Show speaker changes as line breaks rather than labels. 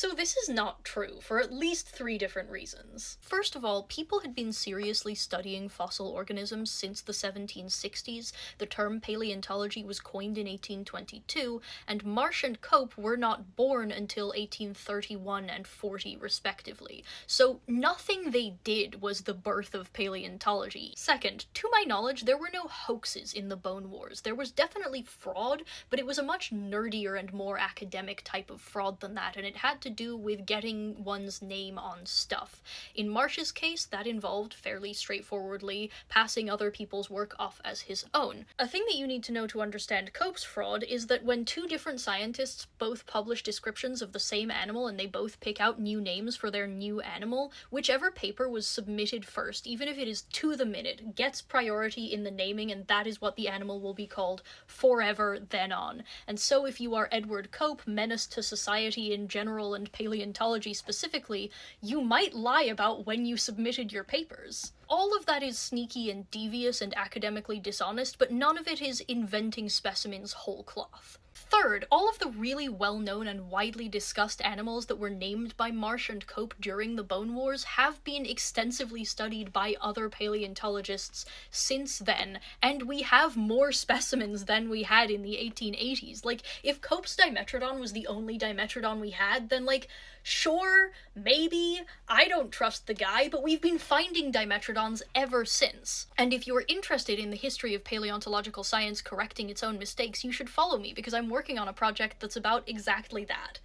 So this is not true, for at least 3 different reasons. First of all, people had been seriously studying fossil organisms since the 1760s. The term paleontology was coined in 1822, and Marsh and Cope were not born until 1831 and 40 respectively. So nothing they did was the birth of paleontology. Second, to my knowledge, there were no hoaxes in the Bone Wars. There was definitely fraud, but it was a much nerdier and more academic type of fraud than that, and it had to do with getting one's name on stuff. In Marsh's case, that involved fairly straightforwardly passing other people's work off as his own. A thing that you need to know to understand Cope's fraud is that when 2 different scientists both publish descriptions of the same animal and they both pick out new names for their new animal, whichever paper was submitted first, even if it is to the minute, gets priority in the naming, and that is what the animal will be called forever then on. And so if you are Edward Cope, menace to society in general and paleontology specifically, you might lie about when you submitted your papers. All of that is sneaky and devious and academically dishonest, but none of it is inventing specimens whole cloth. Third, all of the really well-known and widely discussed animals that were named by Marsh and Cope during the Bone Wars have been extensively studied by other paleontologists since then, and we have more specimens than we had in the 1880s. Like, if Cope's Dimetrodon was the only Dimetrodon we had, then, like, sure, maybe, I don't trust the guy, but we've been finding Dimetrodons ever since. And if you're interested in the history of paleontological science correcting its own mistakes, you should follow me, because I'm working on a project that's about exactly that.